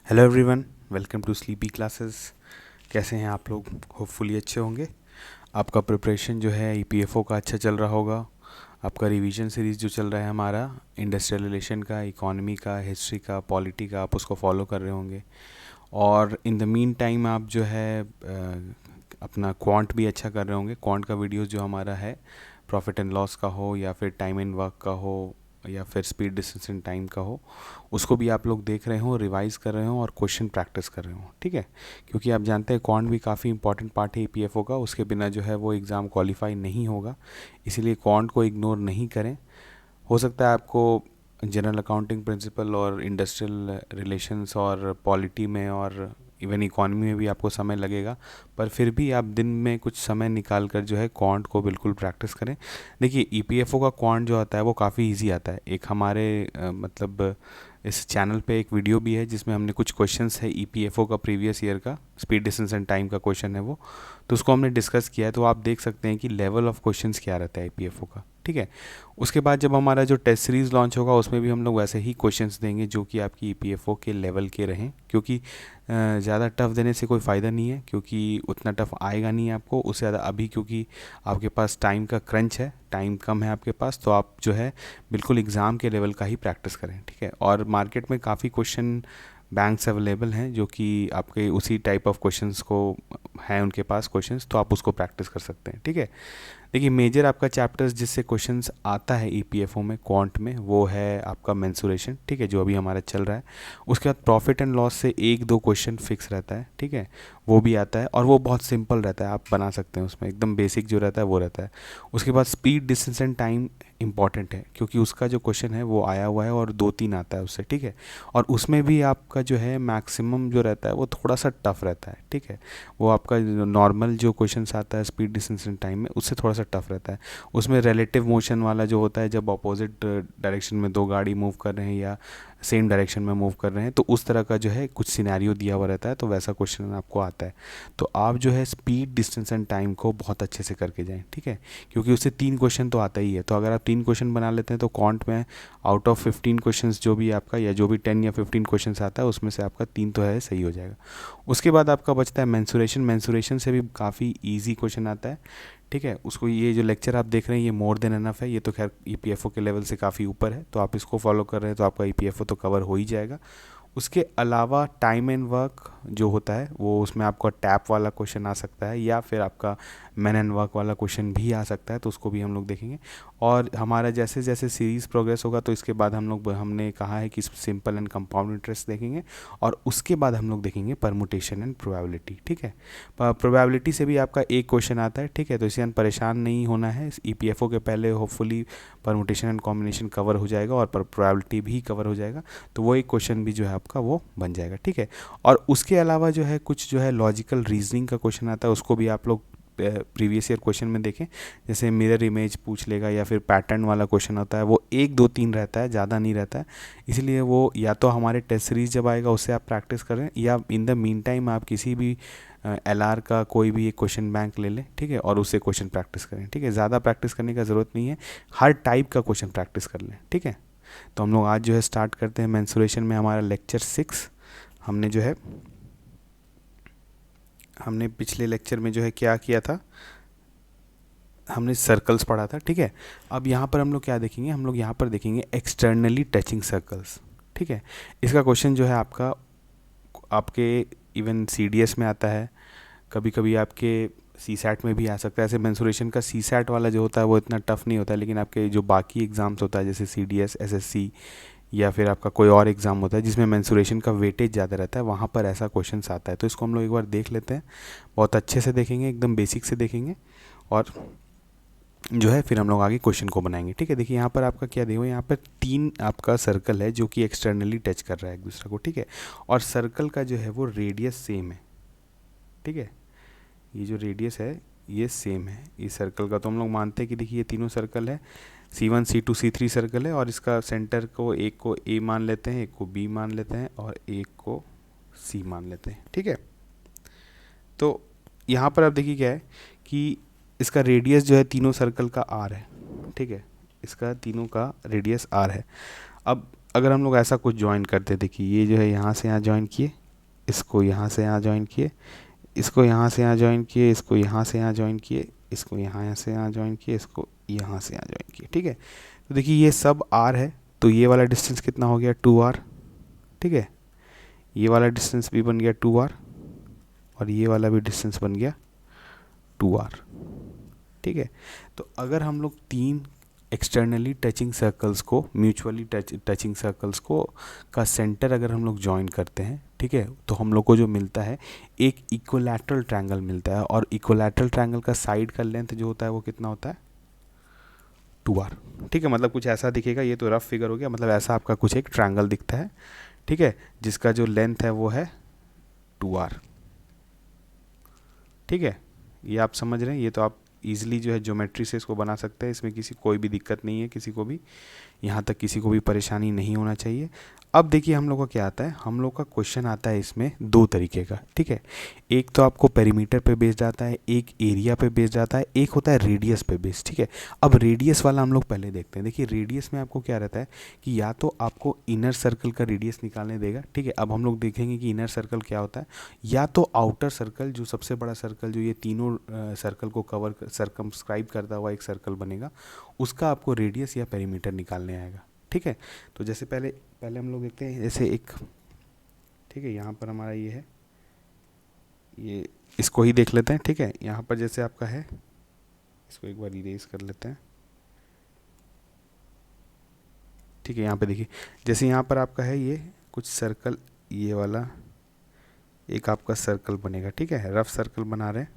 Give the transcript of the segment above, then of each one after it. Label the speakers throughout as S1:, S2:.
S1: Hello everyone, welcome to sleepy classes. कैसे हैं आप लोग? होपफुली अच्छे होंगे। आपका प्रिपरेशन जो है ईपीएफओ का अच्छा चल रहा होगा। आपका रिवीजन सीरीज़ जो चल रहा है हमारा इंडस्ट्रियल रिलेशन का, इकोनॉमी का, हिस्ट्री का, पॉलिटी का, आप उसको फॉलो कर रहे होंगे। और इन द मीन टाइम आप जो है अपना क्वांट भी अच्छा कर रहे होंगे। क्वांट का वीडियोस जो हमारा है प्रॉफिट एंड लॉस का हो या फिर टाइम एंड वर्क का हो या फिर स्पीड डिस्टेंस एंड टाइम का हो, उसको भी आप लोग देख रहे हो, रिवाइज कर रहे हो और क्वेश्चन प्रैक्टिस कर रहे हो। ठीक है, क्योंकि आप जानते हैं क्वांट भी काफ़ी इंपॉर्टेंट पार्ट है ईपीएफओ का। उसके बिना जो है वो एग्ज़ाम क्वालिफाई नहीं होगा, इसीलिए क्वांट को इग्नोर नहीं करें। हो सकता है आपको जनरल अकाउंटिंग प्रिंसिपल और इंडस्ट्रियल रिलेशंस और पॉलिटी में और इवन इकॉनमी में भी आपको समय लगेगा, पर फिर भी आप दिन में कुछ समय निकाल कर जो है क्वांट को बिल्कुल प्रैक्टिस करें। देखिए ईपीएफओ का क्वांट जो आता है वो काफ़ी इजी आता है। एक हमारे मतलब इस चैनल पे एक वीडियो भी है जिसमें हमने कुछ क्वेश्चंस है ईपीएफओ का प्रीवियस ईयर का, स्पीड डिस्टेंस एंड टाइम का क्वेश्चन है वो, तो उसको हमने डिस्कस किया है। तो आप देख सकते हैं कि लेवल ऑफ क्वेश्चंस क्या रहता है ईपीएफओ का। ठीक है, उसके बाद जब हमारा जो टेस्ट सीरीज़ लॉन्च होगा उसमें भी हम लोग वैसे ही क्वेश्चंस देंगे जो कि आपकी ईपीएफओ के लेवल के रहें, क्योंकि ज़्यादा टफ देने से कोई फ़ायदा नहीं है, क्योंकि उतना टफ आएगा नहीं आपको उससे ज़्यादा अभी, क्योंकि आपके पास टाइम का क्रंच है, टाइम कम है आपके पास। तो आप जो है बिल्कुल एग्ज़ाम के लेवल का ही प्रैक्टिस करें। ठीक है, और मार्केट में काफ़ी क्वेश्चन बैंक्स अवेलेबल हैं जो कि आपके उसी टाइप ऑफ क्वेश्चंस को हैं उनके पास क्वेश्चंस, तो आप उसको प्रैक्टिस कर सकते हैं। ठीक है, देखिए मेजर आपका चैप्टर्स जिससे क्वेश्चंस आता है ईपीएफओ में क्वांट में वो है आपका मेंसुरेशन। ठीक है, जो अभी हमारा चल रहा है। उसके बाद प्रॉफिट एंड लॉस से एक दो क्वेश्चन फिक्स रहता है। ठीक है, वो भी आता है और वो बहुत सिंपल रहता है, आप बना सकते हैं उसमें, एकदम बेसिक जो रहता है वो रहता है। उसके बाद speed distance and time important है, क्योंकि उसका जो क्वेश्चन है वो आया हुआ है और दो तीन आता है उससे। ठीक है, और उसमें भी आपका जो है मैक्सिमम जो रहता है वो थोड़ा सा टफ रहता है। ठीक है, वो आपका नॉर्मल जो क्वेश्चंस आता है स्पीड डिस्टेंस एंड टाइम में उससे थोड़ा सा टफ रहता है। उसमें रिलेटिव मोशन वाला जो होता है, जब अपोजिट डायरेक्शन में दो गाड़ी मूव कर रहे हैं या सेम डायरेक्शन में मूव कर रहे हैं, तो उस तरह का जो है कुछ सिनेरियो दिया हुआ रहता है, तो वैसा क्वेश्चन आपको आता है। तो आप जो है स्पीड डिस्टेंस एंड टाइम को बहुत अच्छे से करके जाएं। ठीक है, क्योंकि उससे तीन क्वेश्चन तो आता ही है। तो अगर आप तीन क्वेश्चन बना लेते हैं तो क्वांट में आउट ऑफ 15 क्वेश्चंस जो भी आपका, या जो भी 10 या 15 क्वेश्चंस आता है उसमें से आपका तीन तो है सही हो जाएगा। उसके बाद आपका बचता है मेंसुरेशन। मेंसुरेशन से भी काफ़ी इजी क्वेश्चन आता है। ठीक है, उसको ये जो लेक्चर आप देख रहे हैं ये मोर देन एनफ है, ये तो खैर ईपीएफओ के लेवल से काफ़ी ऊपर है, तो आप इसको फॉलो कर रहे हैं तो आपका ईपीएफओ तो कवर हो ही जाएगा। उसके अलावा टाइम एंड वर्क जो होता है वो, उसमें आपका टैप वाला क्वेश्चन आ सकता है या फिर आपका मैन एंड वर्क वाला क्वेश्चन भी आ सकता है, तो उसको भी हम लोग देखेंगे। और हमारा जैसे जैसे सीरीज़ प्रोग्रेस होगा तो इसके बाद हमने कहा है कि सिंपल एंड कंपाउंड इंटरेस्ट देखेंगे और उसके बाद हम लोग देखेंगे परमुटेशन एंड प्रोबेबिलिटी। ठीक है, प्रोबेबिलिटी से भी आपका एक क्वेश्चन आता है। ठीक है, तो इसलिए परेशान नहीं होना है, ईपीएफओ के पहले hopefully permutation and combination cover हो जाएगा और प्रोबेबिलिटी भी कवर हो जाएगा, तो वो एक क्वेश्चन भी जो है आपका वो बन जाएगा। ठीक है, और उसके अलावा जो है कुछ जो है लॉजिकल रीजनिंग का क्वेश्चन आता है, उसको भी आप लोग प्रीवियस ईयर क्वेश्चन में देखें। जैसे मिरर इमेज पूछ लेगा या फिर पैटर्न वाला क्वेश्चन होता है, वो एक दो तीन रहता है, ज़्यादा नहीं रहता है। इसलिए वो या तो हमारे टेस्ट सीरीज जब आएगा उससे आप प्रैक्टिस करें, या इन द मीन टाइम आप किसी भी एलआर का कोई भी एक क्वेश्चन बैंक ले लें। ठीक है, और उससे क्वेश्चन प्रैक्टिस करें। ठीक है, ज़्यादा प्रैक्टिस करने का ज़रूरत नहीं है, हर टाइप का क्वेश्चन प्रैक्टिस कर लें। ठीक है, तो हम लोग आज जो है स्टार्ट करते हैं मेंसुरेशन में हमारा लेक्चर 6। हमने जो है हमने पिछले लेक्चर में जो है क्या किया था, हमने सर्कल्स पढ़ा था। ठीक है, अब यहाँ पर हम लोग क्या देखेंगे, हम लोग यहाँ पर देखेंगे एक्सटर्नली टचिंग सर्कल्स। ठीक है, इसका क्वेश्चन जो है आपका आपके इवन सीडीएस में आता है, कभी कभी आपके सी सैट में भी आ सकता है। ऐसे मेंसुरेशन का सी सैट वाला जो होता है वो इतना टफ नहीं होता है, लेकिन आपके जो बाकी एग्ज़ाम्स होता है जैसे C D S, S S C या फिर आपका कोई और एग्ज़ाम होता है जिसमें मेंसुरेशन का वेटेज ज़्यादा रहता है, वहाँ पर ऐसा क्वेश्चन आता है। तो इसको हम लोग एक बार देख लेते हैं, बहुत अच्छे से देखेंगे, एकदम बेसिक से देखेंगे और जो है फिर हम लोग आगे क्वेश्चन को बनाएंगे। ठीक है, देखिए यहाँ पर आपका क्या देखो, यहाँ पर तीन आपका सर्कल है जो कि एक्सटर्नली टच कर रहा है एक दूसरे को। ठीक है, और सर्कल का जो है वो रेडियस सेम है। ठीक है, ये जो रेडियस है ये सेम है इस सर्कल का। तो हम लोग मानते हैं कि देखिए ये तीनों सर्कल है, C1 C2 C3 सर्कल है, और इसका सेंटर को एक को A मान लेते हैं, एक को B मान लेते हैं और एक को C मान लेते हैं। ठीक है, तो यहाँ पर आप देखिए क्या है कि इसका रेडियस जो है तीनों सर्कल का R है। ठीक है, इसका तीनों का रेडियस R है। अब अगर हम लोग ऐसा कुछ ज्वाइन करते, देखिए ये जो है यहाँ से यहाँ ज्वाइन किए, इसको यहाँ से यहाँ ज्वाइन किए, इसको यहाँ से यहाँ ज्वाइन किए, इसको यहाँ से यहाँ ज्वाइन किए, इसको यहाँ से यहाँ ज्वाइन किए, इसको यहाँ से यहाँ ज्वाइन किए, ठीक है। तो देखिए ये सब आर है, तो ये वाला डिस्टेंस कितना हो गया 2r, ठीक है। ये वाला डिस्टेंस भी बन गया 2r और ये वाला भी डिस्टेंस बन गया 2r, ठीक है। तो अगर हम लोग तीन एक्सटर्नली टचिंग सर्कल्स को, म्यूचुअली टचिंग सर्कल्स को का सेंटर अगर हम लोग ज्वाइन करते हैं, ठीक है, तो हम लोग को जो मिलता है एक इक्विलैटरल ट्रायंगल मिलता है। और इक्विलैटरल ट्रायंगल का साइड का लेंथ जो होता है वो कितना होता है 2r, ठीक है। मतलब कुछ ऐसा दिखेगा, ये तो रफ फिगर हो गया, मतलब ऐसा आपका कुछ एक ट्रायंगल दिखता है, ठीक है, जिसका जो लेंथ है वो है 2r, ठीक है। ये आप समझ रहे हैं, ये तो आप इजीली जो है ज्योमेट्री से इसको बना सकते हैं, इसमें किसी कोई भी दिक्कत नहीं है, किसी को भी यहाँ तक किसी को भी परेशानी नहीं होना चाहिए। अब देखिए हम लोग का क्या आता है, हम लोग का क्वेश्चन आता है इसमें दो तरीके का, ठीक है। एक तो आपको पेरीमीटर पे बेस्ड आता है, एक एरिया पे बेस्ड आता है, एक होता है रेडियस पे बेस्ड, ठीक है। अब रेडियस वाला हम लोग पहले देखते हैं। देखिए रेडियस में आपको क्या रहता है कि या तो आपको इनर सर्कल का रेडियस निकालने देगा, ठीक है। अब हम लोग देखेंगे कि इनर सर्कल क्या होता है, या तो आउटर सर्कल, जो सबसे बड़ा सर्कल जो ये तीनों सर्कल को कवर सर्कमस्क्राइब करता हुआ एक सर्कल बनेगा, उसका आपको रेडियस या पेरीमीटर निकालने आएगा, ठीक है। तो जैसे पहले हम लोग देखते हैं, जैसे एक, ठीक है, यहाँ पर हमारा ये है, ये इसको ही देख लेते हैं, ठीक है। यहाँ पर जैसे आपका है, इसको एक बार इरेज कर लेते हैं, ठीक है। यहाँ पे देखिए जैसे यहाँ पर आपका है ये कुछ सर्कल, ये वाला एक आपका सर्कल बनेगा, ठीक है, रफ सर्कल बना रहे हैं,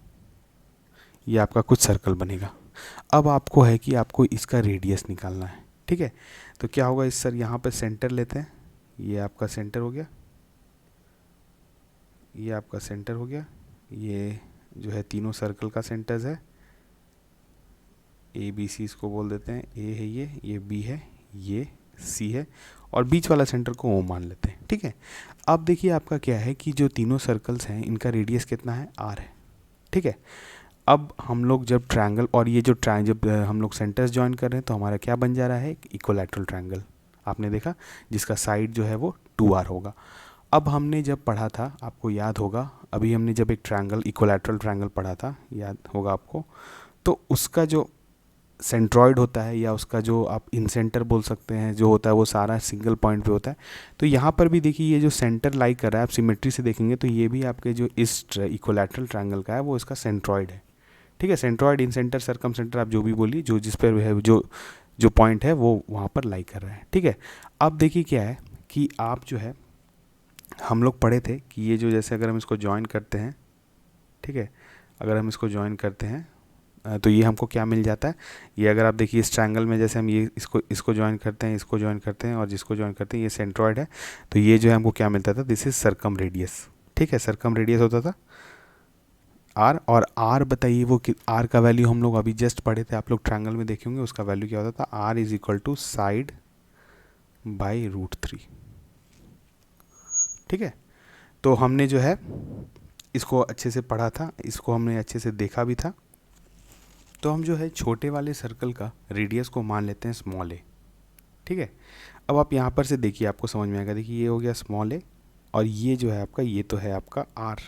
S1: ये आपका कुछ सर्कल बनेगा। अब आपको है कि आपको इसका रेडियस निकालना है, ठीक है। तो क्या होगा, इस सर यहाँ पे सेंटर लेते हैं, ये आपका सेंटर हो गया, ये आपका सेंटर हो गया, ये जो है तीनों सर्कल का सेंटर्स है, ए बी सी इसको बोल देते हैं, ए है ये बी है, ये सी है, और बीच वाला सेंटर को ओ मान लेते हैं, ठीक है। अब देखिए आपका क्या है कि जो तीनों सर्कल्स हैं इनका रेडियस कितना है, आर है, ठीक है। अब हम लोग जब ट्रायंगल, और ये जो जब हम लोग सेंटर्स ज्वाइन कर रहे हैं तो हमारा क्या बन जा रहा है, इक्विलैटरल ट्रायंगल, आपने देखा, जिसका साइड जो है वो 2r होगा। अब हमने जब पढ़ा था, आपको याद होगा, अभी हमने जब एक ट्रायंगल, इक्विलैटरल ट्रायंगल पढ़ा था, याद होगा आपको, तो उसका जो सेंट्रॉइड होता है, या उसका जो आप इंसेंटर बोल सकते हैं जो होता है, वो सारा सिंगल पॉइंट पे होता है। तो यहाँ पर भी देखिए ये जो सेंटर लाई कर रहा है, आप सिमेट्री से देखेंगे तो ये भी आपके जो इस इक्विलैटरल ट्रायंगल का है वो इसका सेंट्रॉइड है, ठीक है। सेंट्रॉइड, इंसेंटर, सर्कम सेंटर, आप जो भी बोलिए, जो जिस पर है जो पॉइंट है वो वहाँ पर लाई कर रहा है, ठीक है। अब देखिए क्या है कि आप जो है, हम लोग पढ़े थे कि ये जो, जैसे अगर हम इसको ज्वाइन करते हैं, ठीक है, अगर हम इसको ज्वाइन करते हैं तो ये हमको क्या मिल जाता है, ये अगर आप देखिए इस ट्रायंगल में जैसे हम ये इसको ज्वाइन करते हैं, इसको ज्वाइन करते हैं और जिसको ज्वाइन करते हैं, ये सेंट्रॉइड है, तो ये जो है हमको क्या मिलता था, दिस इज सर्कम रेडियस, ठीक है। सर्कम रेडियस होता था आर, और आर बताइए वो आर का वैल्यू हम लोग अभी जस्ट पढ़े थे, आप लोग ट्रायंगल में देखे होंगे, उसका वैल्यू क्या होता था, R is equal to side by √3, ठीक है। तो हमने जो है इसको अच्छे से पढ़ा था, इसको हमने अच्छे से देखा भी था। तो हम जो है छोटे वाले सर्कल का रेडियस को मान लेते हैं स्मॉल ए, ठीक है। अब आप यहाँ पर से देखिए, आपको समझ में आएगा, देखिए ये हो गया स्मॉल ए, और ये जो है आपका, ये तो है आपका आर,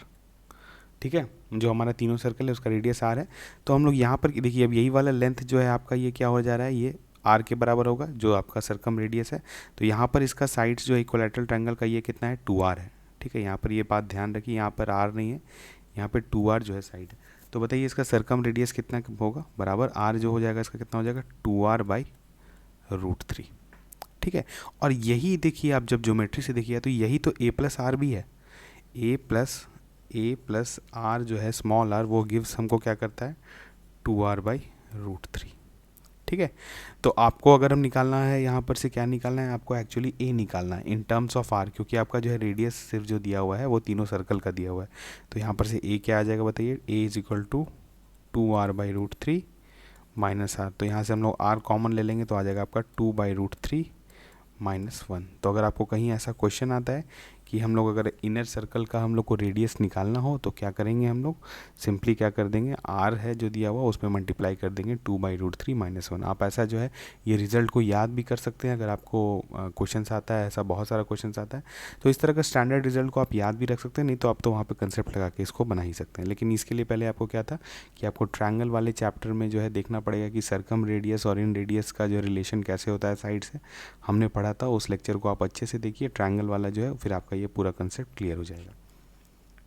S1: ठीक है। जो हमारा तीनों सर्कल है उसका रेडियस आर है। तो हम लोग यहाँ पर देखिए, अब यही वाला लेंथ जो है आपका, ये क्या हो जा रहा है, ये आर के बराबर होगा, जो आपका सर्कम रेडियस है। तो यहाँ पर इसका साइड्स जो है इक्विलैटरल ट्रायंगल का, ये कितना है, 2r है, ठीक है। यहाँ पर ये बात ध्यान रखिए, यहाँ पर आर नहीं है, यहाँ पर 2r जो है साइड है। तो बताइए इसका सर्कम रेडियस कितना होगा, बराबर आर जो हो जाएगा इसका कितना हो जाएगा, 2r बाई √3, ठीक है। और यही देखिए आप जब ज्योमेट्री से देखिए तो यही तो a प्लस आर भी है, a प्लस आर जो है स्मॉल आर, वो गिव्स हमको क्या करता है, 2r बाई √3, ठीक है। तो आपको अगर हम निकालना है यहाँ पर से क्या निकालना है, आपको एक्चुअली a निकालना है इन टर्म्स ऑफ r, क्योंकि आपका जो है रेडियस सिर्फ जो दिया हुआ है वो तीनों सर्कल का दिया हुआ है। तो यहाँ पर से a क्या आ जाएगा बताइए, a is equal to 2r by √3 minus R. तो यहाँ से हम लोग r कॉमन ले लेंगे तो आ जाएगा आपका 2 बाई √3 -1। तो अगर आपको कहीं ऐसा क्वेश्चन आता है कि हम लोग अगर इनर सर्कल का हम लोग को रेडियस निकालना हो तो क्या करेंगे, हम लोग सिंपली क्या कर देंगे, आर है जो दिया हुआ उसमें मल्टीप्लाई कर देंगे 2/√3 - 1। आप ऐसा जो है ये रिजल्ट को याद भी कर सकते हैं अगर आपको क्वेश्चंस आता है, ऐसा बहुत सारा क्वेश्चंस आता है तो इस तरह का स्टैंडर्ड रिजल्ट को आप याद भी रख सकते हैं, नहीं तो आप तो वहाँ पर कंसेप्ट लगा के इसको बना ही सकते हैं। लेकिन इसके लिए पहले आपको क्या था कि आपको ट्रायंगल वाले चैप्टर में जो है देखना पड़ेगा कि सर्कम रेडियस और इन रेडियस का जो रिलेशन कैसे होता है साइड से, हमने पढ़ा था। उस लेक्चर को आप अच्छे से देखिए, ट्रायंगल वाला जो है, फिर आपका ये पूरा कंसेप्ट क्लियर हो जाएगा।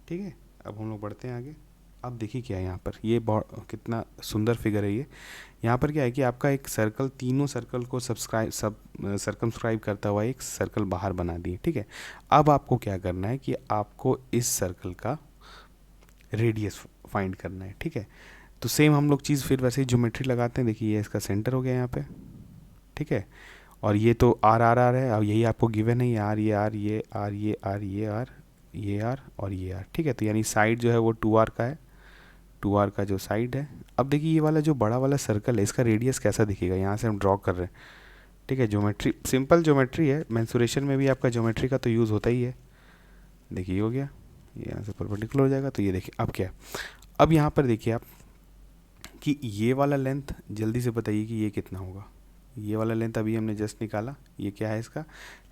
S1: ठीक है, अब हम लोग बढ़ते हैं आगे। अब देखिए क्या है यहाँ पर, ये बहुत कितना सुंदर फिगर है ये। यहाँ पर क्या है कि आपका एक सर्कल, तीनों सर्कल को सर्कमस्क्राइब करता हुआ एक सर्कल बाहर बना दिए। ठीक है, अब आपको क्या करना है कि आपको इस सर्कल का रेडियस फाइंड करना है। ठीक है, तो सेम हम लोग चीज़ फिर वैसे ही ज्योमेट्री लगाते हैं। देखिए ये इसका सेंटर हो गया यहाँ पे। ठीक है, और ये तो आर आर आर है, और यही आपको गिवन है, ये आर ये आर ये आर ये आर ये आर ये आर और ये आर। ठीक है, तो यानी साइड जो है वो 2r का है, 2r का जो साइड है। अब देखिए ये वाला जो बड़ा वाला सर्कल है इसका रेडियस कैसा दिखेगा, यहाँ से हम ड्रॉ कर रहे हैं। ठीक है, ज्योमेट्री सिंपल ज्योमेट्री है, मेंसुरेशन में भी आपका ज्योमेट्री का तो यूज़ होता ही है। देखिए ये हो गया, ये यहाँ से परपेंडिकुलर हो जाएगा। तो ये देखिए अब क्या है, अब यहाँ पर देखिए आप कि ये वाला लेंथ जल्दी से बताइए कि ये कितना होगा। ये वाला लेंथ अभी हमने जस्ट निकाला, ये क्या है, इसका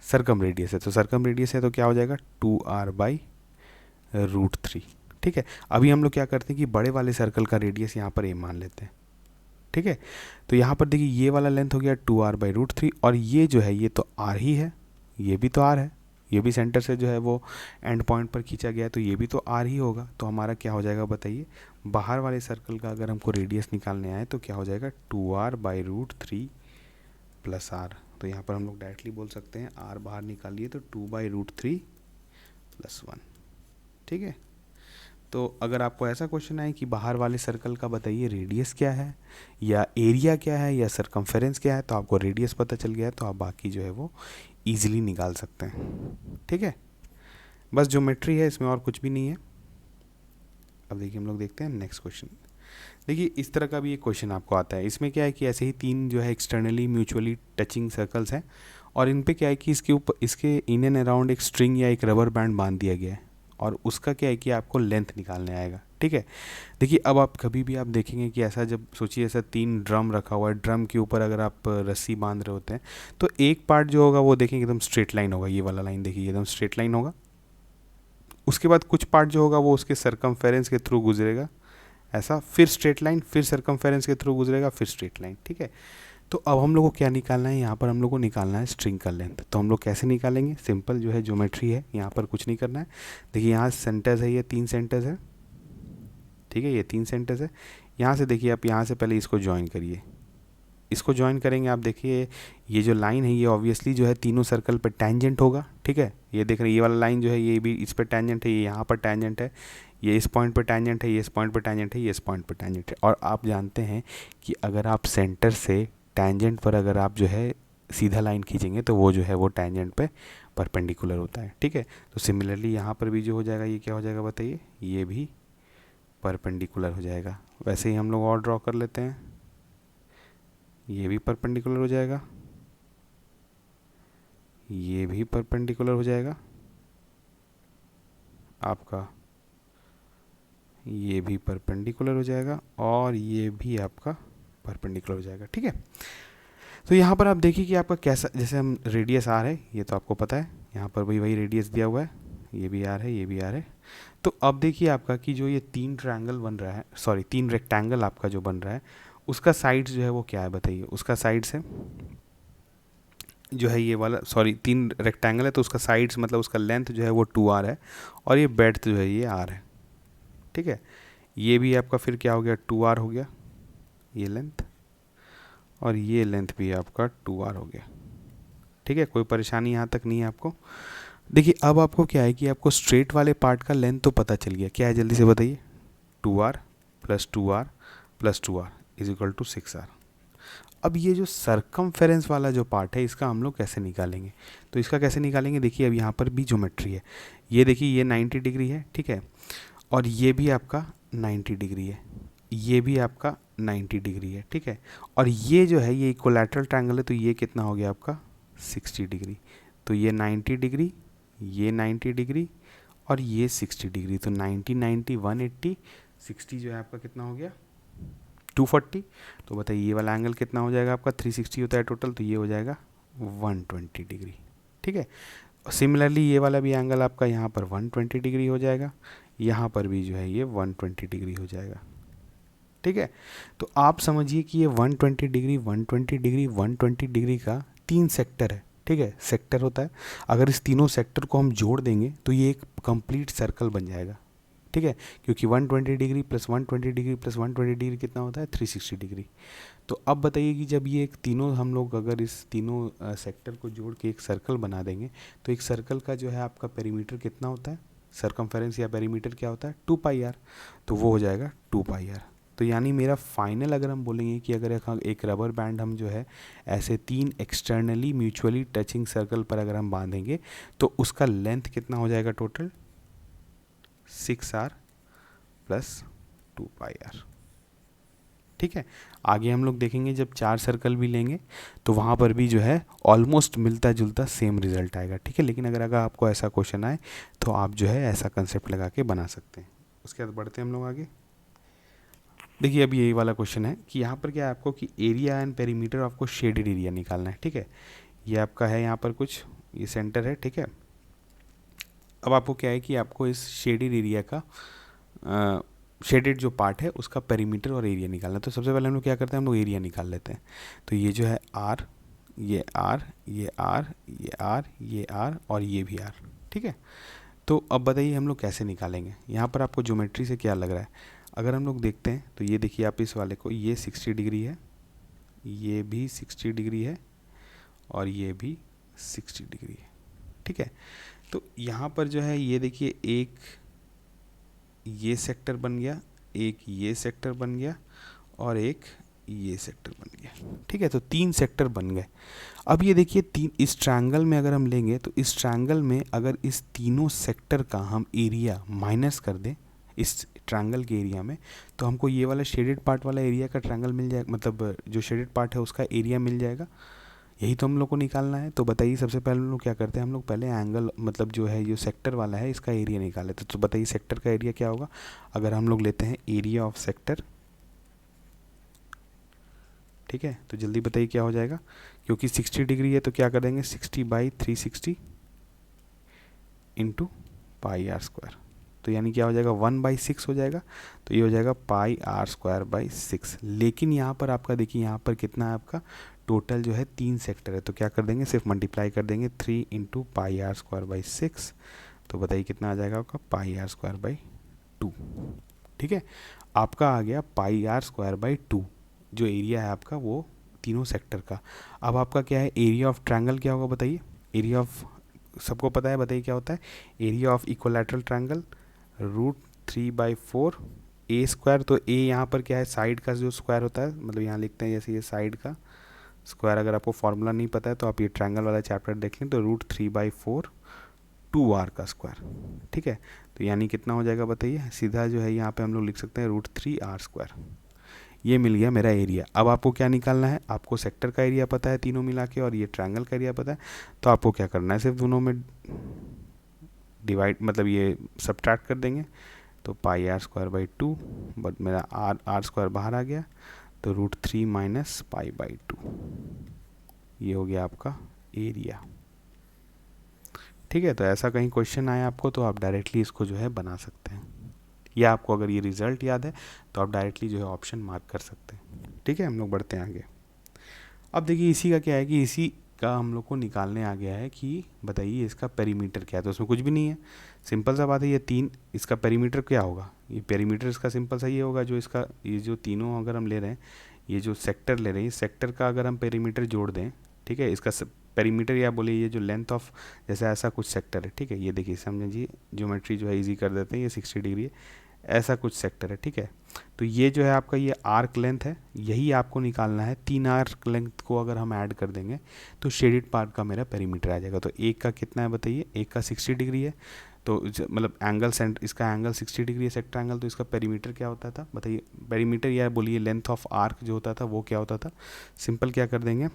S1: सर्कम रेडियस है। तो सर्कम रेडियस है तो क्या हो जाएगा 2r/√3। ठीक है, अभी हम लोग क्या करते हैं कि बड़े वाले सर्कल का रेडियस यहाँ पर a मान लेते हैं। ठीक है, तो यहाँ पर देखिए ये वाला लेंथ हो गया 2r/√3, और ये जो है ये तो r ही है, ये भी तो r है, ये भी सेंटर से जो है वो एंड पॉइंट पर खींचा गया है, तो ये भी तो r ही होगा। तो हमारा क्या हो जाएगा बताइए, बाहर वाले सर्कल का अगर हमको रेडियस निकालने आए तो क्या हो जाएगा 2r/√3 प्लस r। तो यहाँ पर हम लोग डायरेक्टली बोल सकते हैं r बाहर निकालिए तो 2/√3 + 1। ठीक है, तो अगर आपको ऐसा क्वेश्चन आए कि बाहर वाले सर्कल का बताइए रेडियस क्या है या एरिया क्या है या सरकमफेरेंस क्या है, तो आपको रेडियस पता चल गया है तो आप बाकी जो है वो ईजिली निकाल सकते हैं। ठीक है, बस ज्योमेट्री है, इसमें और कुछ भी नहीं है। अब देखिए हम लोग देखते हैं नेक्स्ट क्वेश्चन। देखिए इस तरह का भी एक क्वेश्चन आपको आता है। इसमें क्या है कि ऐसे ही तीन जो है एक्सटर्नली म्यूचुअली टचिंग सर्कल्स हैं, और इन पे क्या है कि इसके ऊपर, इसके इन एंड अराउंड एक स्ट्रिंग या एक रबर बैंड बांध दिया गया है, और उसका क्या है कि आपको लेंथ निकालने आएगा। ठीक है, देखिए अब आप कभी भी आप देखेंगे कि ऐसा, जब सोचिए ऐसा 3 ड्रम रखा हुआ है, ड्रम के ऊपर अगर आप रस्सी बांध रहे होते हैं तो एक पार्ट जो होगा वो देखेंगे एकदम स्ट्रेट लाइन होगा, ये वाला लाइन देखिए एकदम स्ट्रेट लाइन होगा। उसके बाद कुछ पार्ट जो होगा वो उसके सरकमफेरेंस के थ्रू गुजरेगा, ऐसा, फिर स्ट्रेट लाइन, फिर सरकमफेरेंस के थ्रू गुजरेगा, फिर स्ट्रेट लाइन। ठीक है, तो अब हम लोग को क्या निकालना है, यहाँ पर हम लोग को निकालना है स्ट्रिंग का लेंथ। तो हम लोग कैसे निकालेंगे, सिंपल जो है ज्योमेट्री है, यहाँ पर कुछ नहीं करना है। देखिए यहाँ सेंटर्स है, ये 3 सेंटर्स है। ठीक है, ये 3 सेंटर्स है। यहाँ से देखिए आप यहाँ से पहले इसको ज्वाइन करिए, इसको ज्वाइन करेंगे आप देखिए ये जो लाइन है ये ऑब्वियसली जो है तीनों सर्कल पे टेंजेंट होगा। ठीक है, ये देख रहे हैं ये वाला लाइन जो है ये भी इस पे टेंजेंट है, ये यहाँ पर टेंजेंट है, ये इस पॉइंट पे टेंजेंट है, ये इस पॉइंट पे टेंजेंट है, ये इस पॉइंट पे टेंजेंट है। और आप जानते हैं कि अगर आप सेंटर से टेंजेंट पर अगर आप जो है सीधा लाइन खींचेंगे तो वो जो है वो टेंजेंट पे परपेंडिकुलर होता है। ठीक है, तो सिमिलरली यहाँ पर भी जो हो जाएगा ये क्या हो जाएगा बताइए, ये भी परपेंडिकुलर हो जाएगा। वैसे ही हम लोग और ड्रॉ कर लेते हैं, ये भी परपेंडिकुलर हो जाएगा, ये भी परपेंडिकुलर हो जाएगा आपका, ये भी परपेंडिकुलर हो जाएगा, और ये भी आपका परपेंडिकुलर हो जाएगा। ठीक है, तो यहाँ पर आप देखिए कि आपका कैसा, जैसे हम रेडियस आर है, ये तो आपको पता है, यहाँ पर भी वही रेडियस दिया हुआ है, ये भी आर है, ये भी आर है। तो अब देखिए आपका कि जो ये 3 ट्रायंगल बन रहा है, सॉरी 3 रेक्टेंगल आपका जो बन रहा है, उसका साइड्स जो है वो क्या है बताइए। उसका साइड्स है जो है ये वाला, सॉरी 3 रेक्टेंगल है तो उसका साइड्स मतलब उसका लेंथ जो है वो 2r है, और ये ब्रेड्थ जो है ये r है। ठीक है, ये भी आपका फिर क्या हो गया 2r हो गया ये लेंथ, और ये लेंथ भी आपका 2r हो गया। ठीक है, कोई परेशानी यहाँ तक नहीं है आपको। देखिए अब आपको क्या है कि आपको स्ट्रेट वाले पार्ट का लेंथ तो पता चल गया, क्या है जल्दी से बताइए, 2r + 2r + 2r = 6r। अब ये जो सरकमफेरेंस वाला जो पार्ट है इसका हम लोग कैसे निकालेंगे, तो इसका कैसे निकालेंगे, देखिए अब यहाँ पर भी ज्योमेट्री है। ये देखिए ये 90 डिग्री है। ठीक है, और ये भी आपका 90 डिग्री है, ये भी आपका 90 डिग्री है। ठीक है, और ये जो है ये इक्विलैटरल ट्रायंगल है, तो ये कितना हो गया आपका 60 डिग्री। तो ये 90 डिग्री, ये 90 डिग्री और ये 60 डिग्री। तो 90 90 180, 60 जो है आपका कितना हो गया 240। तो बताइए ये वाला एंगल कितना हो जाएगा आपका, 360 होता है टोटल, तो ये हो जाएगा 120 डिग्री। ठीक है, सिमिलरली ये वाला भी एंगल आपका यहाँ पर 120 डिग्री हो जाएगा, यहाँ पर भी जो है ये 120 डिग्री हो जाएगा। ठीक है, तो आप समझिए कि ये 120 डिग्री 120 डिग्री 120 डिग्री का 3 सेक्टर है। ठीक है, सेक्टर होता है, अगर इस तीनों सेक्टर को हम जोड़ देंगे तो ये एक कंप्लीट सर्कल बन जाएगा। ठीक है, क्योंकि 120 degree plus 120 degree plus 120 degree कितना होता है 360 डिग्री। तो अब बताइए कि जब ये एक तीनों हम लोग अगर इस तीनों सेक्टर को जोड़ के एक सर्कल बना देंगे तो एक सर्कल का जो है आपका पेरीमीटर कितना होता है, सरकमफेरेंस या पेरीमीटर क्या होता है 2 पाई आर। तो वो हो जाएगा 2 पाई आर। तो यानी मेरा फाइनल अगर हम बोलेंगे कि अगर एक रबर बैंड हम जो है ऐसे 3 एक्सटर्नली म्यूचुअली टचिंग सर्कल पर अगर हम बांधेंगे तो उसका लेंथ कितना हो जाएगा total 6r plus 2 pi are. ठीक है, आगे हम लोग देखेंगे जब 4 सर्कल भी लेंगे तो वहाँ पर भी जो है ऑलमोस्ट मिलता जुलता सेम रिजल्ट आएगा। ठीक है, लेकिन अगर आपको ऐसा क्वेश्चन आए तो आप जो है ऐसा कंसेप्ट लगा के बना सकते हैं। उसके बाद बढ़ते हैं हम लोग आगे। देखिए अभी यही वाला क्वेश्चन है कि यहाँ पर क्या है आपको कि एरिया एंड पेरीमीटर आपको शेडेड एरिया निकालना है। ठीक है, ये आपका है यहाँ पर कुछ ये सेंटर है। ठीक है, अब आपको क्या है कि आपको इस शेडेड एरिया का शेडेड जो पार्ट है उसका पेरीमीटर और एरिया निकालना है। तो सबसे पहले हम लोग क्या करते हैं, हम लोग एरिया निकाल लेते हैं। तो ये जो है आर, ये आर, ये आर, ये आर, ये आर और ये भी आर। ठीक है, तो अब बताइए हम लोग कैसे निकालेंगे। यहाँ पर आपको ज्योमेट्री से क्या लग रहा है, अगर हम लोग देखते हैं तो ये देखिए आप इस वाले को, ये 60 डिग्री है, ये भी 60 डिग्री है और ये भी 60 डिग्री है। ठीक है, तो यहाँ पर जो है ये देखिए एक ये सेक्टर बन गया, एक ये सेक्टर बन गया और एक ये सेक्टर बन गया। ठीक है, तो 3 सेक्टर बन गए। अब ये देखिए इस ट्रायंगल में अगर हम लेंगे तो इस ट्रायंगल में अगर इस तीनों सेक्टर का हम एरिया माइनस कर दें इस ट्रायंगल के एरिया में तो हमको ये वाला शेडेड पार्ट वाला एरिया का ट्रायंगल मिल जाएगा, मतलब जो शेडेड पार्ट है उसका एरिया मिल जाएगा। यही तो हम लोग को निकालना है। तो बताइए सबसे पहले हम लोग क्या करते हैं, हम लोग पहले एंगल मतलब जो है जो सेक्टर वाला है इसका एरिया निकाल लेते हैं। तो बताइए सेक्टर का एरिया क्या होगा, अगर हम लोग लेते हैं एरिया ऑफ सेक्टर। ठीक है, तो जल्दी बताइए क्या हो जाएगा, क्योंकि 60 डिग्री है तो क्या कर देंगे 60/360 इंटू पाई आर स्क्वायर। तो यानी क्या हो जाएगा 1/6 हो जाएगा। तो ये हो जाएगा पाई आर स्क्वायर बाई 6। लेकिन यहाँ पर आपका देखिए यहाँ पर कितना है आपका टोटल जो है 3 सेक्टर है। तो क्या कर देंगे सिर्फ मल्टीप्लाई कर देंगे 3 into pi are square by 6। तो बताइए कितना आ जाएगा आपका पाई आर स्क्वायर बाई 2। ठीक है, आपका आ गया पाई आर स्क्वायर बाई 2 जो एरिया है आपका वो तीनों सेक्टर का। अब आपका क्या है एरिया ऑफ ट्रायंगल क्या होगा बताइए, एरिया ऑफ सबको पता है, बताइए क्या होता है area of equilateral triangle √3/4 a square. तो ए यहाँ पर क्या है साइड का जो स्क्वायर होता है, मतलब यहाँ लिखते हैं जैसे ये साइड का स्क्वायर। अगर आपको फॉर्मूला नहीं पता है तो आप ये ट्रायंगल वाला चैप्टर देख लें। तो √3/4 2r का स्क्वायर। ठीक है, तो यानी कितना हो जाएगा बताइए, सीधा जो है यहाँ पे हम लोग लिख सकते हैं √3r स्क्वायर। ये मिल गया मेरा एरिया। अब आपको क्या निकालना है, आपको सेक्टर का एरिया पता है तीनों मिला के और ये ट्रायंगल का एरिया पता है। तो आपको क्या करना है सिर्फ दोनों में डिवाइड मतलब ये सब्ट्रैक्ट कर देंगे। तो पाई आर स्क्वायर बाई 2 बट मेरा आर स्क्वायर बाहर आ गया तो √3 माइनस पाई बाई 2 ये हो गया आपका एरिया। ठीक है, तो ऐसा कहीं क्वेश्चन आए आपको तो आप डायरेक्टली इसको जो है बना सकते हैं, या आपको अगर ये रिजल्ट याद है तो आप डायरेक्टली जो है ऑप्शन मार्क कर सकते हैं। ठीक है, हम लोग बढ़ते हैं आगे। अब देखिए इसी का क्या है कि इसी का हम लोग को निकालने आ गया है कि बताइए इसका पेरीमीटर क्या है। तो उसमें कुछ भी नहीं है, सिंपल सा बात है, ये 3 इसका पेरीमीटर क्या होगा, ये पेरीमीटर इसका सिंपल सा ये होगा जो इसका ये जो तीनों अगर हम ले रहे हैं ये जो सेक्टर ले रहे हैं सेक्टर का अगर हम पेरीमीटर जोड़ दें। ठीक है, इसका पेरीमीटर या बोलिए ये जो लेंथ ऑफ जैसे ऐसा कुछ सेक्टर है। ठीक है, ये देखिए समझिए ज्योमेट्री जो है इजी कर देते हैं, ये 60 डिग्री है, ऐसा कुछ सेक्टर है। ठीक है, तो ये जो है आपका ये आर्क लेंथ है, यही आपको निकालना है। 3 आर्क लेंथ को अगर हम ऐड कर देंगे तो शेडेड पार्ट का मेरा पेरीमीटर आ जाएगा। तो एक का कितना है बताइए, एक का 60 डिग्री है, तो मतलब एंगल इसका एंगल 60 डिग्री है सेक्टर एंगल। तो इसका पेरीमीटर क्या होता था बताइए, पेरीमीटर या बोलिए लेंथ ऑफ आर्क जो होता था वो क्या होता था, सिंपल क्या कर देंगे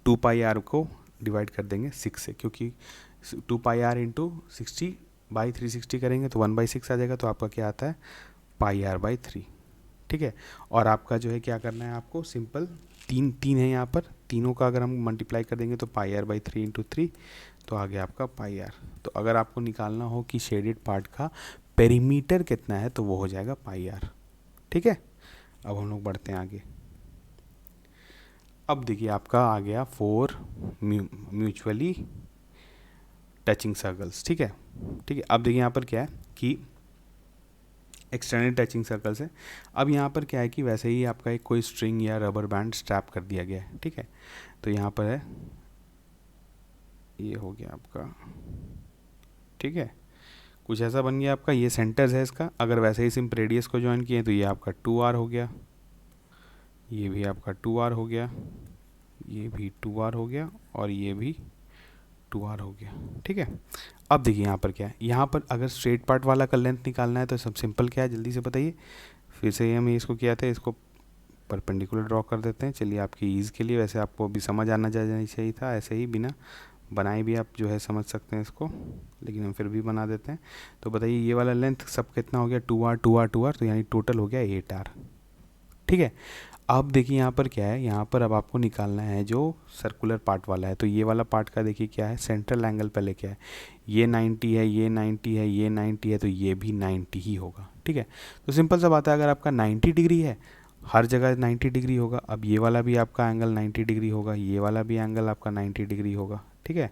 S1: 2 पाई आर को डिवाइड कर देंगे 6 से, क्योंकि 2 पाई आर इंटू 60/360 करेंगे तो 1/6 आ जाएगा, तो आपका क्या आता है पाई आर बाई 3। ठीक है, और आपका जो है क्या करना है, आपको सिंपल तीन है यहाँ पर, तीनों का अगर हम मल्टीप्लाई कर देंगे तो पाई आर बाई 3 इंटू 3, तो आ गया आपका पाई आर। तो अगर आपको निकालना हो कि शेडेड पार्ट का पेरीमीटर कितना है तो वो हो जाएगा पाई आर। ठीक है, अब हम लोग बढ़ते हैं आगे। अब देखिए आपका आ गया 4 म्यूचुअली टचिंग सर्कल्स। ठीक है, ठीक है, अब देखिए यहाँ पर क्या है कि एक्सटर्नल टचिंग सर्कल्स है। अब यहाँ पर क्या है कि वैसे ही आपका एक कोई स्ट्रिंग या रबर बैंड स्ट्रैप कर दिया गया है। ठीक है, तो यहाँ पर है, ये हो गया आपका, ठीक है, कुछ ऐसा बन गया आपका, ये सेंटर्स है इसका। अगर वैसे ही सिंपल रेडियस को ज्वाइन किए तो ये आपका 2r हो गया, ये भी आपका 2r हो गया, ये भी 2r हो गया, और ये भी 2r हो गया। ठीक है, अब देखिए यहाँ पर क्या है, यहाँ पर अगर स्ट्रेट पार्ट वाला का लेंथ निकालना है तो सब सिंपल क्या है, जल्दी से बताइए। फिर से हम इसको किया था, इसको परपेंडिकुलर ड्रॉ कर देते हैं। चलिए आपकी ईज़ के लिए, वैसे आपको अभी समझ आना चाहिए था, ऐसे ही बिना बनाए भी आप जो है समझ सकते हैं इसको, लेकिन हम फिर भी बना देते हैं। तो बताइए ये वाला लेंथ सब कितना हो गया, 2r 2r 2r, तो यानी टोटल हो गया 8r। ठीक है, अब देखिए यहाँ पर क्या है, यहाँ पर अब आपको निकालना है जो सर्कुलर पार्ट वाला है। तो ये वाला पार्ट का देखिए क्या है, सेंट्रल एंगल पहले क्या है, ये 90 है, ये 90 है, ये 90 है, तो ये भी 90 ही होगा। ठीक है, तो सिंपल सा बात है, अगर आपका 90 डिग्री है, हर जगह 90 डिग्री होगा। अब ये वाला भी आपका एंगल 90 डिग्री होगा, ये वाला भी एंगल आपका 90 डिग्री होगा। ठीक है,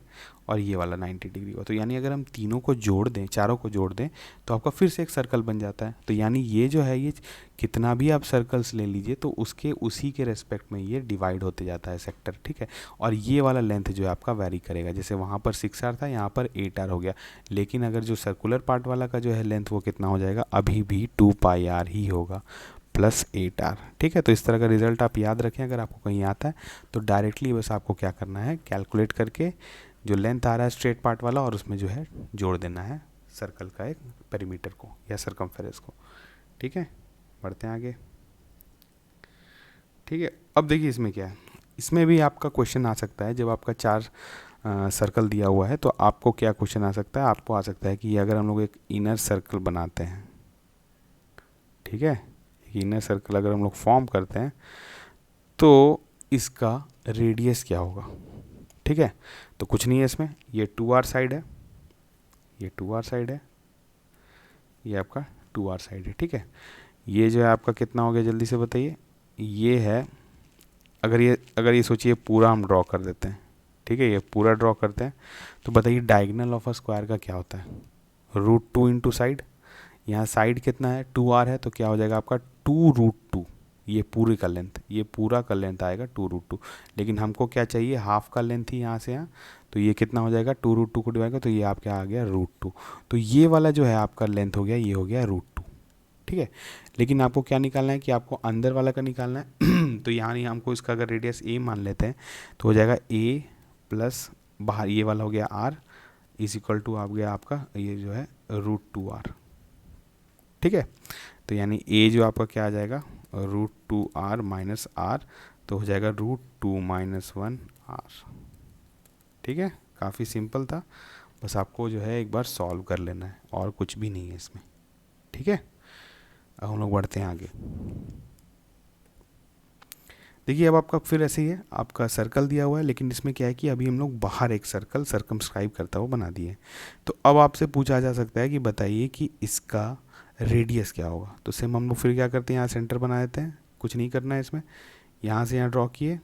S1: और ये वाला 90 डिग्री होगा। तो यानी अगर हम तीनों को जोड़ दें, चारों को जोड़ दें, तो आपका फिर से एक सर्कल बन जाता है। तो यानी ये जो है, ये कितना भी आप सर्कल्स ले लीजिए तो उसके उसी के रेस्पेक्ट में ये डिवाइड होते जाता है सेक्टर। ठीक है, और ये वाला लेंथ जो है आपका वैरी करेगा, जैसे वहाँ पर 6r था, यहाँ पर 8r हो गया। लेकिन अगर जो सर्कुलर पार्ट वाला का जो है लेंथ, वो कितना हो जाएगा, अभी भी 2 पाई आर ही होगा प्लस 8r। ठीक है, तो इस तरह का रिजल्ट आप याद रखें। अगर आपको कहीं आता है तो डायरेक्टली बस आपको क्या करना है, कैलकुलेट करके जो लेंथ आ रहा है स्ट्रेट पार्ट वाला, और उसमें जो है जोड़ देना है सर्कल का एक पेरीमीटर को या सरकमफेरेंस को। ठीक है, बढ़ते हैं आगे। ठीक है, अब देखिए इसमें क्या है, इसमें भी आपका क्वेश्चन आ सकता है। जब आपका 4 सर्कल दिया हुआ है तो आपको क्या क्वेश्चन आ सकता है, आपको आ सकता है कि अगर हम लोग एक इनर सर्कल बनाते हैं, ठीक है, इनर सर्कल अगर हम लोग फॉर्म करते हैं तो इसका रेडियस क्या होगा। ठीक है, तो कुछ नहीं है इसमें, ये 2r साइड है, ये 2r साइड है, ये आपका 2r साइड है। ठीक है, ये जो है आपका कितना हो गया, जल्दी से बताइए। ये है, अगर ये सोचिए पूरा हम ड्रॉ कर देते हैं, ठीक है, ये पूरा ड्रॉ करते हैं, तो बताइए डायगोनल ऑफ अ स्क्वायर का क्या होता है, √2 इंटू साइड। यहाँ साइड कितना है, 2r है, तो क्या हो जाएगा आपका 2√2। ये पूरी का लेंथ, ये पूरा का लेंथ आएगा 2√2। लेकिन हमको क्या चाहिए, हाफ का लेंथ ही यहाँ से यहाँ, तो ये कितना हो जाएगा, 2√2 को डिवाइड कर, तो ये आपका आ गया √2। तो ये वाला जो है आपका लेंथ हो गया, ये हो गया √2। ठीक है, लेकिन आपको क्या निकालना है कि आपको अंदर वाला का निकालना है। तो यहाँ नहीं, हमको इसका अगर रेडियस a मान लेते हैं तो हो जाएगा a प्लस बाहर ये वाला हो गया r इज इक्वल टू आप गया आपका ये जो है √2r। ठीक है, तो यानी a जो आपका क्या आ जाएगा, √2r माइनस r, तो हो जाएगा √2 माइनस 1r। ठीक है, काफ़ी सिंपल था, बस आपको जो है एक बार सॉल्व कर लेना है, और कुछ भी नहीं है इसमें। ठीक है, अब हम लोग बढ़ते हैं आगे। देखिए अब आपका फिर ऐसे ही है, आपका सर्कल दिया हुआ है, लेकिन इसमें क्या है कि अभी हम लोग बाहर एक सर्कल सर्कमस्क्राइब करता हुआ बना दिए। तो अब आपसे पूछा जा सकता है कि बताइए कि इसका रेडियस क्या होगा। तो सेम हम लोग फिर क्या करते हैं, यहाँ सेंटर बना देते हैं, कुछ नहीं करना है इसमें, यहाँ से यहाँ ड्रॉ किए,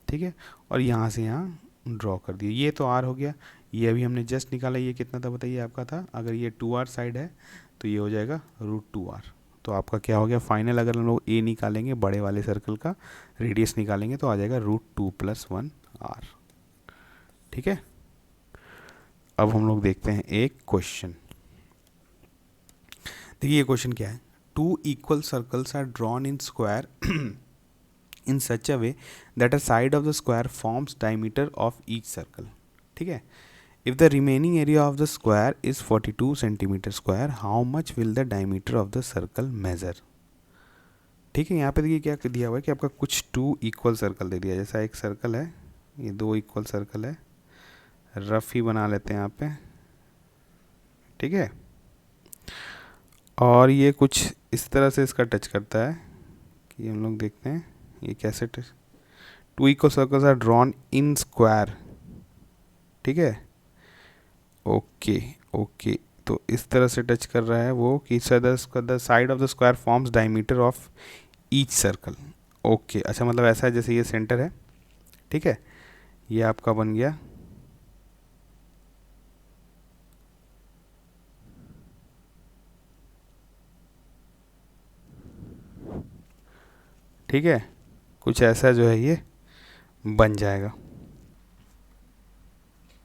S1: ठीक है, और यहाँ से यहाँ ड्रॉ कर दिए। ये तो r हो गया, ये अभी हमने जस्ट निकाला, ये कितना था बताइए आपका था, अगर ये 2r साइड है तो ये हो जाएगा √2r। तो आपका क्या हो गया फाइनल, अगर हम लोग a निकालेंगे बड़े वाले सर्कल का रेडियस निकालेंगे तो आ जाएगा √2 + 1r। ठीक है, अब हम लोग देखते हैं एक क्वेश्चन। देखिए ये क्वेश्चन क्या है, 2 equal circles are drawn in square in such a way that a side of the square forms diameter of each circle. ठीक है, if the remaining area of the square is 42 centimeter square, how much will the diameter of the circle measure? ठीक है, यहाँ पे देखिए क्या दिया हुआ है कि आपका कुछ 2 equal सर्कल दे दिया, जैसा एक सर्कल है, ये 2 equal सर्कल है, रफ ही बना लेते हैं यहाँ पे, ठीक है। और ये कुछ इस तरह से इसका टच करता है कि हम लोग देखते हैं ये कैसे touch. Two equal circles are drawn in square, ठीक है। ओके ओके, तो इस तरह से टच कर रहा है वो कि the side of the square forms diameter of each circle. Okay, अच्छा मतलब ऐसा है जैसे ये सेंटर है, ठीक है, ये आपका बन गया। ठीक है, कुछ ऐसा जो है ये बन जाएगा।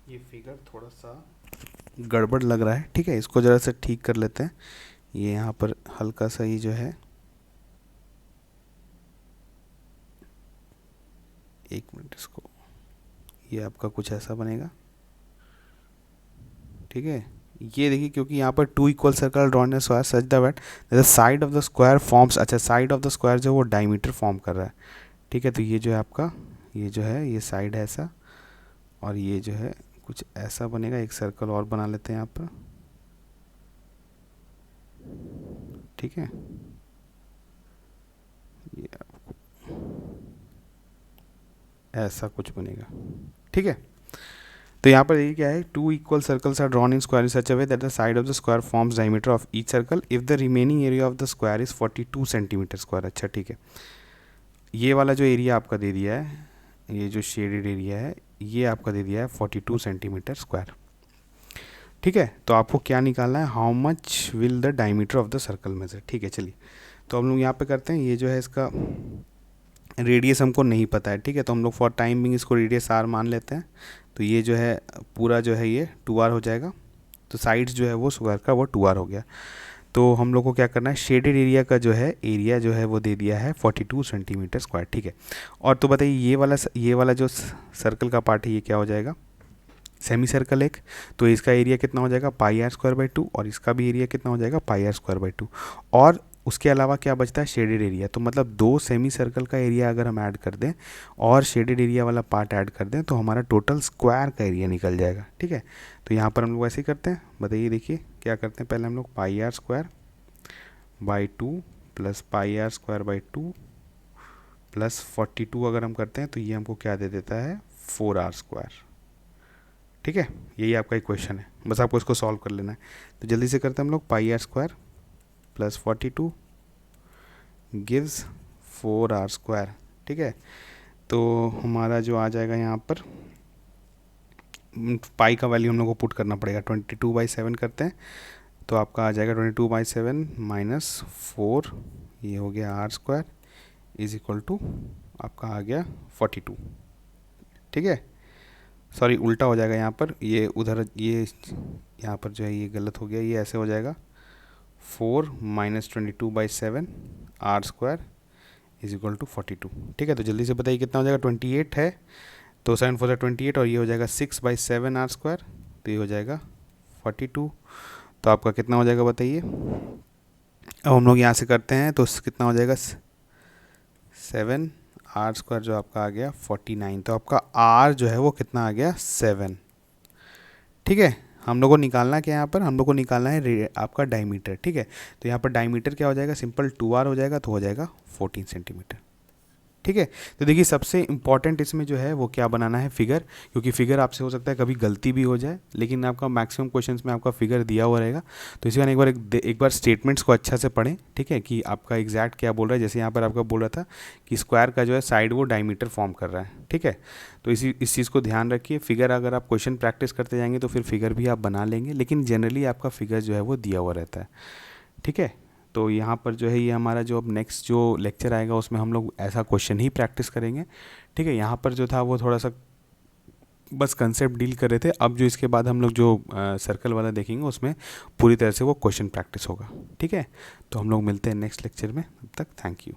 S1: ये फिगर थोड़ा सा गड़बड़ लग रहा है, ठीक है, इसको ज़रा सा ठीक कर लेते हैं। ये यहाँ पर हल्का सा ये जो है, एक मिनट, इसको, ये आपका कुछ ऐसा बनेगा, ठीक है। ये देखिए, क्योंकि यहाँ पर टू इक्वल सर्कल ड्रॉन है square such that the side of the square forms, अच्छा साइड ऑफ द स्क्वायर जो वो डायमीटर फॉर्म कर रहा है, ठीक है। तो ये जो है आपका, ये जो है ये साइड है ऐसा, और ये जो है कुछ ऐसा बनेगा। एक सर्कल और बना लेते हैं यहाँ पर, ठीक है। ये आपको ऐसा कुछ बनेगा, ठीक है। तो यहाँ पर ये क्या है, two equal circles are drawn in square in such a way that the side of the square forms diameter of each circle if the remaining area of the square is 42 centimetre square. अच्छा ठीक है, ये वाला जो area आपका दे दिया है, ये जो शेडेड एरिया है, ये आपका दे दिया है 42 सेंटीमीटर स्क्वायर, ठीक है। तो आपको क्या निकालना है, how much will the diameter of the circle measure, ठीक है। चलिए, तो हम लोग यहाँ पे करते हैं, ये जो है इसका रेडियस हमको नहीं पता है, ठीक है। तो हम लोग फॉर टाइम बिंग इसको रेडियस आर मान लेते हैं। तो ये जो है पूरा जो है ये 2r हो जाएगा। तो साइड्स जो है वो स्क्वायर का वो 2r हो गया। तो हम लोग को क्या करना है, शेडेड एरिया का जो है एरिया जो है वो दे दिया है 42 सेंटीमीटर स्क्वायर, ठीक है। और तो बताइए ये वाला जो सर्कल का पार्ट है ये क्या हो जाएगा, सेमी सर्कल एक। तो इसका एरिया कितना हो जाएगा, पाई आर स्क्वायर बाई 2, और इसका भी एरिया कितना हो जाएगा, पाई आर स्क्वायर बाई 2। और उसके अलावा क्या बचता है, शेडेड एरिया। तो मतलब दो सेमी सर्कल का एरिया अगर हम ऐड कर दें और शेडेड एरिया वाला पार्ट ऐड कर दें तो हमारा टोटल स्क्वायर का एरिया निकल जाएगा, ठीक है। तो यहाँ पर हम लोग ऐसे ही करते हैं, बताइए, देखिए क्या करते हैं। पहले हम लोग pi are square by 2 plus pi are square by 2 plus 42 अगर हम करते हैं तो ये हमको क्या दे देता है, 4r स्क्वायर, ठीक है। यही आपका एक क्वेश्चन है, बस आपको इसको सॉल्व कर लेना है। तो जल्दी से करते हैं हम लोग, pi are square plus 42 gives 4r square, ठीक है। तो हमारा जो आ जाएगा यहाँ पर, पाई का वैल्यू हम लोग को पुट करना पड़ेगा, 22/7 करते हैं तो आपका आ जाएगा 22/7 माइनस 4, ये हो गया r square is equal to आपका आ गया 42, ठीक है। सॉरी, उल्टा हो जाएगा यहाँ पर, ये उधर, ये यहाँ पर जो है ये गलत हो गया, ये ऐसे हो जाएगा 4 minus 22/7 r square is equal to 42, ठीक है। तो जल्दी से बताइए कितना हो जाएगा, 28 है तो 7 4 28, और ये हो जाएगा 6/7 r स्क्वायर, तो ये हो जाएगा 42। तो आपका कितना हो जाएगा बताइए। अब हम लोग यहाँ से करते हैं तो कितना हो जाएगा, 7 r स्क्वायर जो आपका आ गया 49। तो आपका r जो है वो कितना आ गया, 7, ठीक है। हम लोग को निकालना क्या है, यहाँ पर हम लोग को निकालना है आपका डायमीटर, ठीक है। तो यहाँ पर डायमीटर क्या हो जाएगा, सिंपल 2r हो जाएगा, तो हो जाएगा 14 सेंटीमीटर, ठीक है। तो देखिए सबसे इंपॉर्टेंट इसमें जो है वो क्या बनाना है, फिगर, क्योंकि फिगर आपसे हो सकता है कभी गलती भी हो जाए, लेकिन आपका मैक्सिमम क्वेश्चंस में आपका फिगर दिया हुआ रहेगा। तो इसी कारण एक बार स्टेटमेंट्स को अच्छा से पढ़ें, ठीक है, कि आपका एग्जैक्ट क्या बोल रहा है। जैसे यहाँ पर आपका बोल रहा था कि स्क्वायर का जो है साइड वो डायमीटर फॉर्म कर रहा है, ठीक है। तो इस चीज़ को ध्यान रखिए। फिगर अगर आप क्वेश्चन प्रैक्टिस करते जाएंगे तो फिर फिगर भी आप बना लेंगे, लेकिन जनरली आपका फिगर जो है वो दिया हुआ रहता है, ठीक है। तो यहाँ पर जो है ये हमारा जो अब नेक्स्ट जो लेक्चर आएगा उसमें हम लोग ऐसा क्वेश्चन ही प्रैक्टिस करेंगे, ठीक है। यहाँ पर जो था वो थोड़ा सा बस कंसेप्ट डील कर रहे थे। अब जो इसके बाद हम लोग जो सर्कल वाला देखेंगे उसमें पूरी तरह से वो क्वेश्चन प्रैक्टिस होगा, ठीक है। तो हम लोग मिलते हैं नेक्स्ट लेक्चर में, तब तक थैंक यू।